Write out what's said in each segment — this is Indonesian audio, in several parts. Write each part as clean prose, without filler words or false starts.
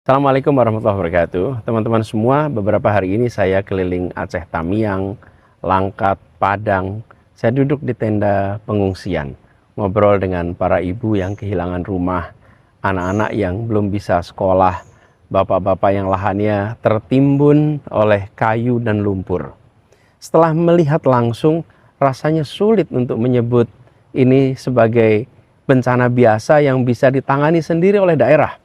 Assalamualaikum warahmatullahi wabarakatuh. Teman-teman semua, beberapa hari ini saya keliling Aceh Tamiang, Langkat, Padang. Saya duduk di tenda pengungsian, ngobrol dengan para ibu yang kehilangan rumah, anak-anak yang belum bisa sekolah, bapak-bapak yang lahannya tertimbun oleh kayu dan lumpur. Setelah melihat langsung, rasanya sulit untuk menyebut ini sebagai bencana biasa yang bisa ditangani sendiri oleh daerah.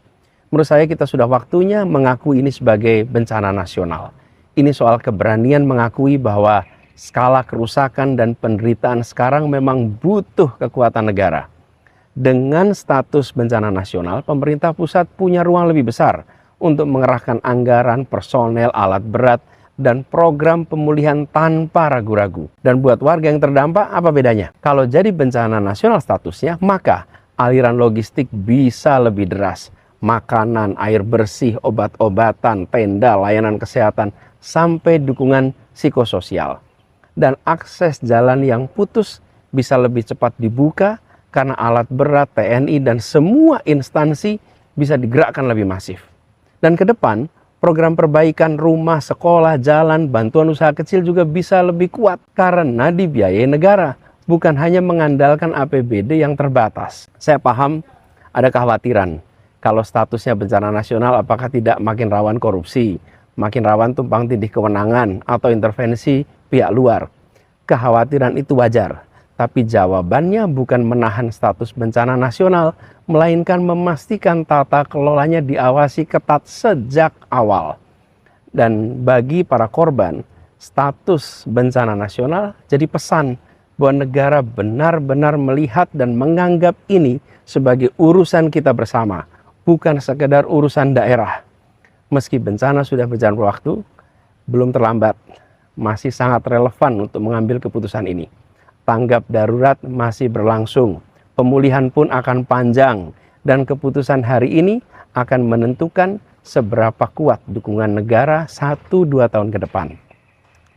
Menurut saya kita sudah waktunya mengakui ini sebagai bencana nasional. Ini soal keberanian mengakui bahwa skala kerusakan dan penderitaan sekarang memang butuh kekuatan negara. Dengan status bencana nasional, pemerintah pusat punya ruang lebih besar untuk mengerahkan anggaran, personel, alat berat, dan program pemulihan tanpa ragu-ragu. Dan buat warga yang terdampak, apa bedanya? Kalau jadi bencana nasional statusnya, maka aliran logistik bisa lebih deras. Makanan, air bersih, obat-obatan, tenda, layanan kesehatan, sampai dukungan psikososial. Dan akses jalan yang putus bisa lebih cepat dibuka karena alat berat, TNI, dan semua instansi bisa digerakkan lebih masif. Dan ke depan, program perbaikan rumah, sekolah, jalan, bantuan usaha kecil juga bisa lebih kuat karena dibiayai negara, bukan hanya mengandalkan APBD yang terbatas. Saya paham ada kekhawatiran. Kalau statusnya bencana nasional, apakah tidak makin rawan korupsi, makin rawan tumpang tindih kewenangan, atau intervensi pihak luar? Kekhawatiran itu wajar, tapi jawabannya bukan menahan status bencana nasional, melainkan memastikan tata kelolanya diawasi ketat sejak awal. Dan bagi para korban, status bencana nasional jadi pesan bahwa negara benar-benar melihat dan menganggap ini sebagai urusan kita bersama, bukan sekedar urusan daerah. Meski bencana sudah berjalan waktu, belum terlambat. Masih sangat relevan untuk mengambil keputusan ini. Tanggap darurat masih berlangsung. Pemulihan pun akan panjang. Dan keputusan hari ini akan menentukan seberapa kuat dukungan negara 1-2 tahun ke depan.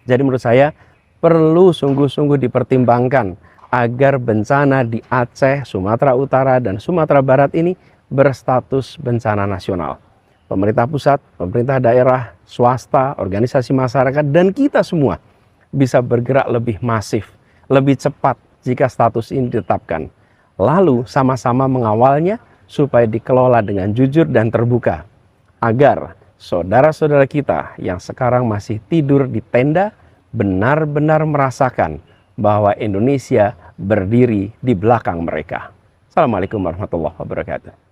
Jadi menurut saya perlu sungguh-sungguh dipertimbangkan agar bencana di Aceh, Sumatera Utara, dan Sumatera Barat ini berstatus bencana nasional. Pemerintah pusat, pemerintah daerah, swasta, organisasi masyarakat, dan kita semua bisa bergerak lebih masif, lebih cepat jika status ini ditetapkan. Lalu sama-sama mengawalnya supaya dikelola dengan jujur dan terbuka. Agar saudara-saudara kita yang sekarang masih tidur di tenda benar-benar merasakan bahwa Indonesia berdiri di belakang mereka. Assalamualaikum warahmatullahi wabarakatuh.